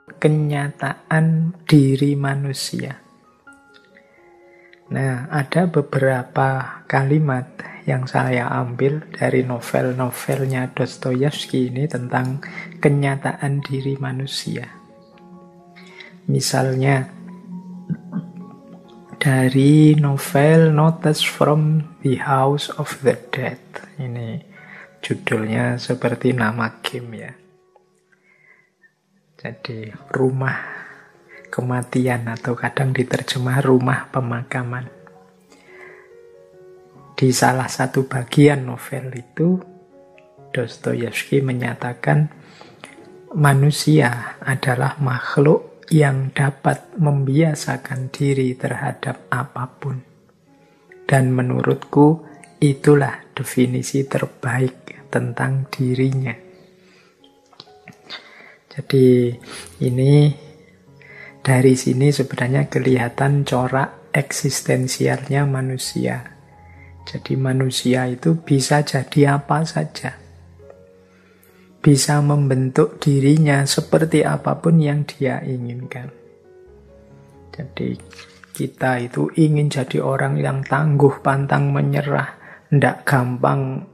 kenyataan diri manusia. Nah, ada beberapa kalimat yang saya ambil dari novel-novelnya Dostoyevsky ini tentang kenyataan diri manusia. Misalnya, dari novel Notes from the House of the Dead. Ini judulnya seperti nama game ya. Jadi, rumah kematian atau kadang diterjemah rumah pemakaman. Di salah satu bagian novel itu, Dostoyevsky menyatakan manusia adalah makhluk yang dapat membiasakan diri terhadap apapun. Dan menurutku itulah definisi terbaik tentang dirinya. Jadi ini dari sini sebenarnya kelihatan corak eksistensialnya manusia. Jadi manusia itu bisa jadi apa saja. Bisa membentuk dirinya seperti apapun yang dia inginkan. Jadi kita itu ingin jadi orang yang tangguh, pantang menyerah, tidak gampang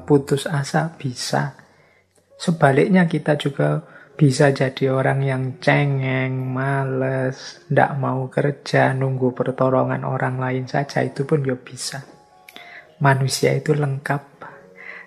putus asa, bisa. Sebaliknya kita juga bisa jadi orang yang cengeng, males, tidak mau kerja, nunggu pertolongan orang lain saja, itu pun ya bisa. Manusia itu lengkap.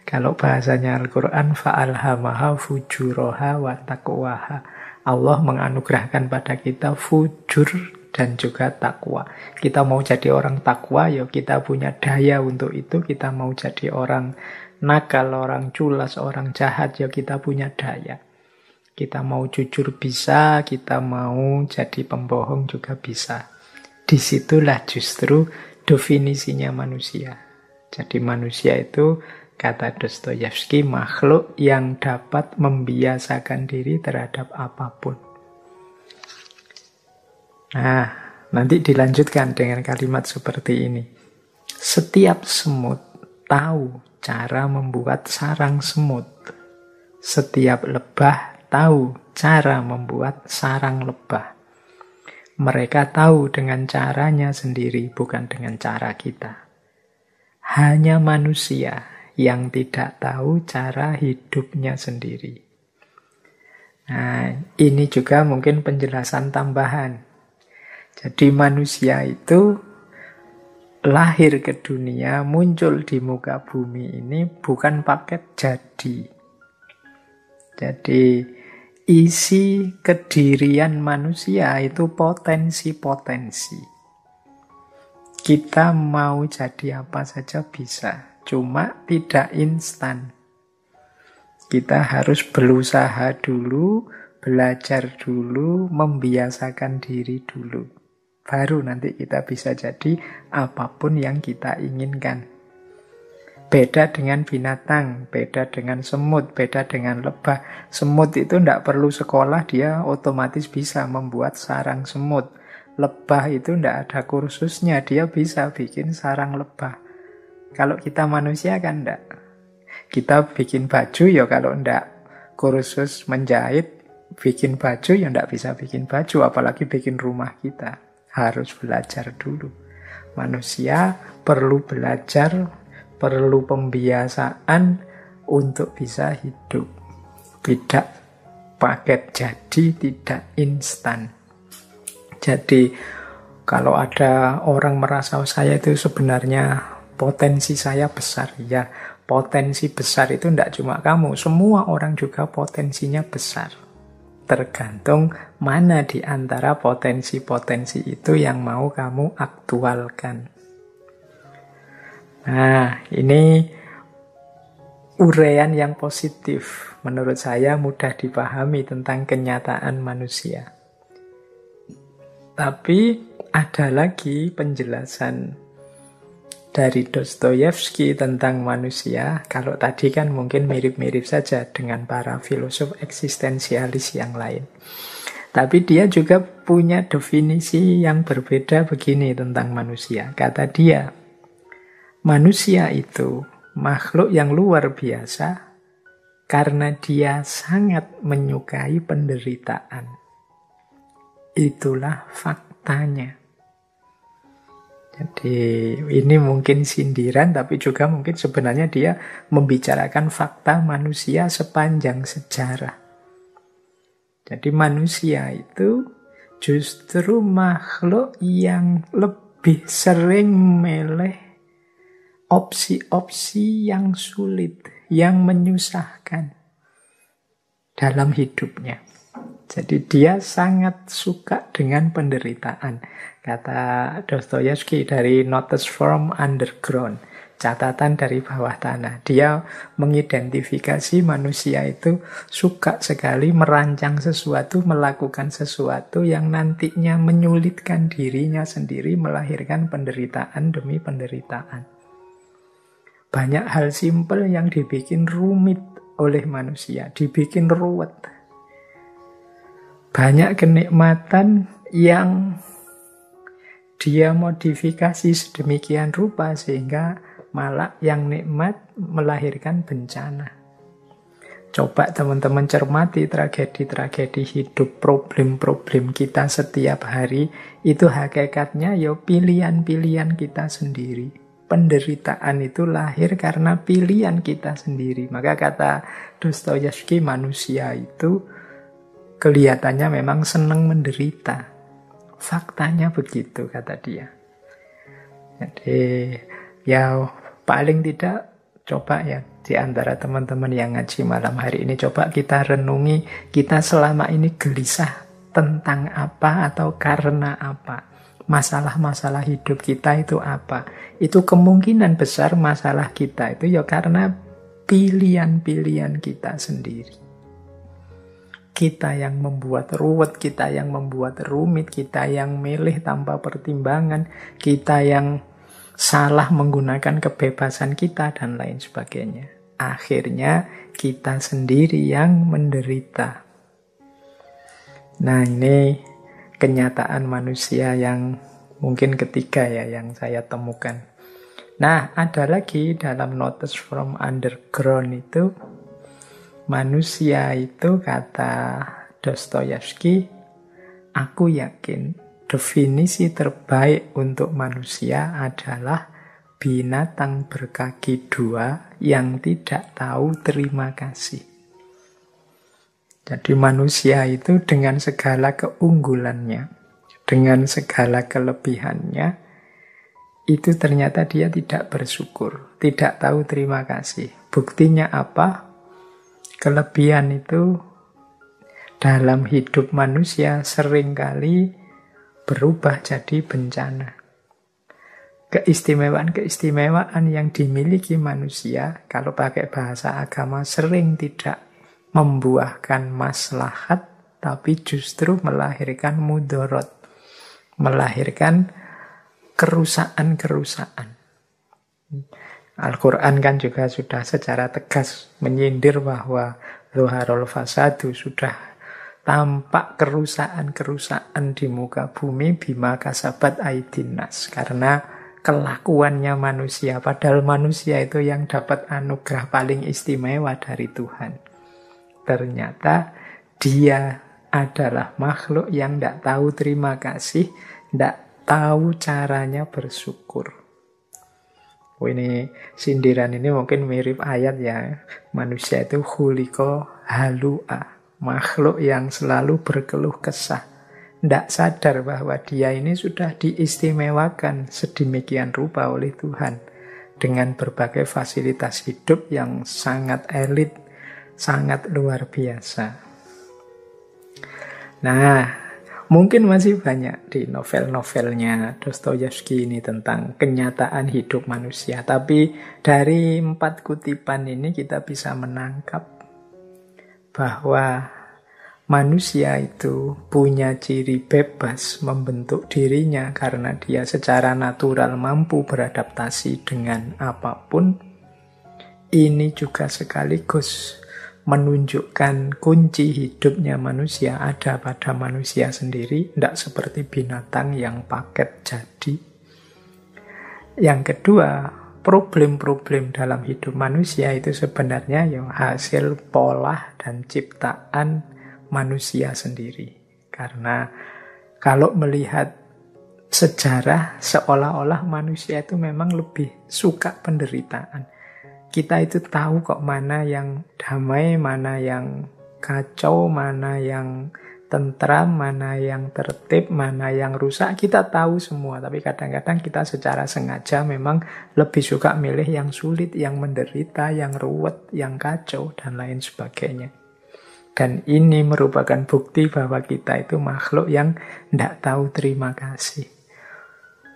Kalau bahasanya Al-Quran, fa'alhamaha fujuraha wa taqwaha. Allah menganugerahkan pada kita fujur dan juga takwa. Kita mau jadi orang takwa, ya kita punya daya untuk itu. Kita mau jadi orang nakal, orang culas, orang jahat, ya kita punya daya. Kita mau jujur bisa, kita mau jadi pembohong juga bisa. Disitulah justru definisinya manusia. Jadi manusia itu, kata Dostoyevsky, makhluk yang dapat membiasakan diri terhadap apapun. Nah, nanti dilanjutkan dengan kalimat seperti ini. Setiap semut tahu cara membuat sarang semut. Setiap lebah tahu cara membuat sarang lebah. Mereka tahu dengan caranya sendiri, bukan dengan cara kita. Hanya manusia yang tidak tahu cara hidupnya sendiri. Nah, ini juga mungkin penjelasan tambahan. Jadi manusia itu lahir ke dunia, muncul di muka bumi ini bukan paket jadi. Jadi isi kedirian manusia itu potensi-potensi. Kita mau jadi apa saja bisa, cuma tidak instan. Kita harus berusaha dulu, belajar dulu, membiasakan diri dulu. Baru nanti kita bisa jadi apapun yang kita inginkan. Beda dengan binatang, beda dengan semut, beda dengan lebah. Semut itu tidak perlu sekolah, dia otomatis bisa membuat sarang semut. Lebah itu tidak ada kursusnya, dia bisa bikin sarang lebah. Kalau kita manusia kan tidak. Kita bikin baju ya kalau tidak kursus menjahit, bikin baju ya tidak bisa bikin baju, apalagi bikin rumah kita. Harus belajar dulu. Manusia perlu belajar, perlu pembiasaan untuk bisa hidup. Tidak paket jadi, tidak instan. Jadi kalau ada orang merasa saya itu sebenarnya potensi saya besar, ya potensi besar itu tidak cuma kamu, semua orang juga potensinya besar. Tergantung mana di antara potensi-potensi itu yang mau kamu aktualkan. Nah, ini uraian yang positif. Menurut saya mudah dipahami tentang kenyataan manusia. Tapi ada lagi penjelasan dari Dostoyevsky tentang manusia. Kalau tadi kan mungkin mirip-mirip saja dengan para filosof eksistensialis yang lain. Tapi dia juga punya definisi yang berbeda begini tentang manusia. Kata dia, manusia itu makhluk yang luar biasa Karena dia sangat menyukai penderitaan. Itulah faktanya. Jadi ini mungkin sindiran, tapi juga mungkin sebenarnya dia membicarakan fakta manusia sepanjang sejarah. Jadi manusia itu justru makhluk yang lebih sering memilih opsi-opsi yang sulit, yang menyusahkan dalam hidupnya. Jadi dia sangat suka dengan penderitaan. Kata Dostoyevsky dari Notes from Underground, catatan dari bawah tanah. Dia mengidentifikasi manusia itu suka sekali merancang sesuatu, melakukan sesuatu yang nantinya menyulitkan dirinya sendiri, melahirkan penderitaan demi penderitaan. Banyak hal simpel yang dibikin rumit oleh manusia, dibikin ruwet. Banyak kenikmatan yang dia modifikasi sedemikian rupa sehingga malah yang nikmat melahirkan bencana. Coba teman-teman cermati tragedi-tragedi hidup, problem-problem kita setiap hari. Itu hakikatnya ya pilihan-pilihan kita sendiri. Penderitaan itu lahir karena pilihan kita sendiri. Maka kata Dostoyevsky, manusia itu kelihatannya memang senang menderita. Faktanya begitu, kata dia. Jadi ya paling tidak coba ya di antara teman-teman yang ngaji malam hari ini, coba kita renungi kita selama ini gelisah tentang apa atau karena apa. Masalah-masalah hidup kita itu apa? Itu kemungkinan besar masalah kita itu ya karena pilihan-pilihan kita sendiri. Kita yang membuat ruwet, kita yang membuat rumit, kita yang milih tanpa pertimbangan, kita yang salah menggunakan kebebasan kita, dan lain sebagainya. Akhirnya kita sendiri yang menderita. Nah, ini kenyataan manusia yang mungkin ketiga ya yang saya temukan. Nah, ada lagi dalam Notes from Underground itu, manusia itu kata Dostoyevsky, aku yakin definisi terbaik untuk manusia adalah binatang berkaki dua yang tidak tahu terima kasih. Jadi manusia itu dengan segala keunggulannya, dengan segala kelebihannya, itu ternyata dia tidak bersyukur, tidak tahu terima kasih. Buktinya apa? Kelebihan itu dalam hidup manusia seringkali berubah jadi bencana. Keistimewaan-keistimewaan yang dimiliki manusia, kalau pakai bahasa agama, sering tidak membuahkan maslahat, tapi justru melahirkan mudorot, melahirkan kerusakan-kerusakan. Al-Quran kan juga sudah secara tegas menyindir bahwa Zuharul Fasadu, sudah tampak kerusakan-kerusakan di muka bumi bima kasabat aidin nas, karena kelakuannya manusia, padahal manusia itu yang dapat anugerah paling istimewa dari Tuhan. Ternyata dia adalah makhluk yang tidak tahu terima kasih, tidak tahu caranya bersyukur. Ini sindiran ini mungkin mirip ayat ya. Manusia itu khuliqo halu'a, makhluk yang selalu berkeluh kesah. Tidak sadar bahwa dia ini sudah diistimewakan sedemikian rupa oleh Tuhan, dengan berbagai fasilitas hidup yang sangat elit, sangat luar biasa. Nah, mungkin masih banyak di novel-novelnya Dostoyevsky ini tentang kenyataan hidup manusia. Tapi dari 4 kutipan ini kita bisa menangkap bahwa manusia itu punya ciri bebas membentuk dirinya karena dia secara natural mampu beradaptasi dengan apapun. Ini juga sekaligus menunjukkan kunci hidupnya manusia ada pada manusia sendiri, tidak seperti binatang yang paket jadi. Yang kedua, problem-problem dalam hidup manusia itu sebenarnya ya hasil pola dan ciptaan manusia sendiri. Karena kalau melihat sejarah, seolah-olah manusia itu memang lebih suka penderitaan. Kita itu tahu kok mana yang damai, mana yang kacau, mana yang tentram, mana yang tertib, mana yang rusak. Kita tahu semua, tapi kadang-kadang kita secara sengaja memang lebih suka milih yang sulit, yang menderita, yang ruwet, yang kacau, dan lain sebagainya. Dan ini merupakan bukti bahwa kita itu makhluk yang tidak tahu terima kasih.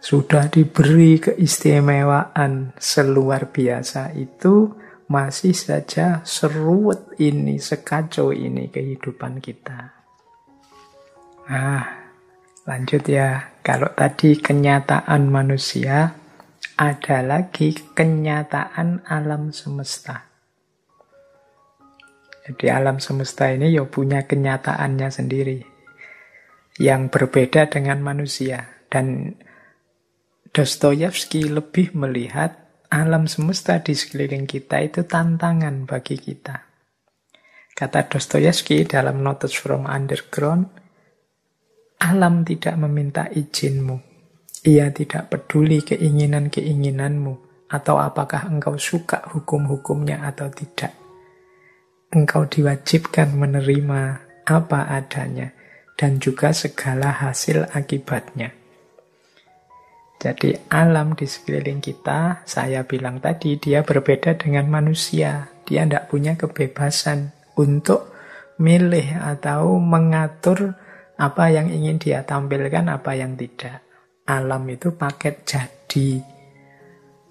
Sudah diberi keistimewaan seluar biasa itu, masih saja seruwet ini, sekacau ini kehidupan kita. Nah, lanjut ya. Kalau tadi kenyataan manusia, ada lagi kenyataan alam semesta. Jadi alam semesta ini ya punya kenyataannya sendiri, yang berbeda dengan manusia. Dan Dostoyevsky lebih melihat alam semesta di sekeliling kita itu tantangan bagi kita. Kata Dostoyevsky dalam Notes from Underground, alam tidak meminta izinmu. Ia tidak peduli keinginan-keinginanmu atau apakah engkau suka hukum-hukumnya atau tidak. Engkau diwajibkan menerima apa adanya dan juga segala hasil akibatnya. Jadi alam di sekeliling kita, saya bilang tadi, dia berbeda dengan manusia. Dia tidak punya kebebasan untuk milih atau mengatur apa yang ingin dia tampilkan, apa yang tidak. Alam itu paket jadi.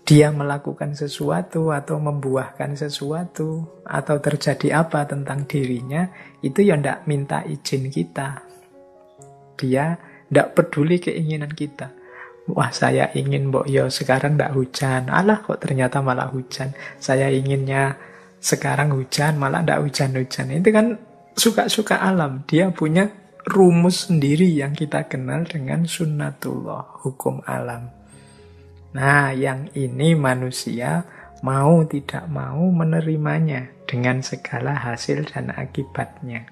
Dia melakukan sesuatu atau membuahkan sesuatu atau terjadi apa tentang dirinya, itu ya tidak minta izin kita. Dia tidak peduli keinginan kita. Wah, saya ingin mbok yo sekarang tidak hujan. Alah, kok ternyata malah hujan. Saya inginnya sekarang hujan, malah tidak hujan-hujan. Itu kan suka-suka alam. Dia punya rumus sendiri yang kita kenal dengan sunnatullah, hukum alam. Nah, yang ini manusia mau tidak mau menerimanya dengan segala hasil dan akibatnya.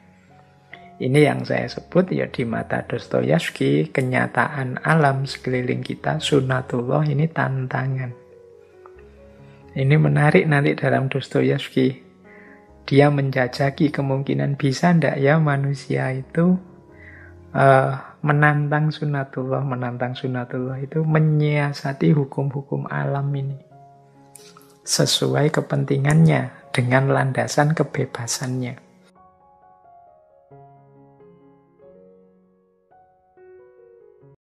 Ini yang saya sebut ya di mata Dostoyevsky, kenyataan alam sekeliling kita, sunnatullah, ini tantangan. Ini menarik nanti dalam Dostoyevsky. Dia menjajaki kemungkinan bisa ndak ya manusia itu menantang sunnatullah itu menyiasati hukum-hukum alam ini sesuai kepentingannya dengan landasan kebebasannya.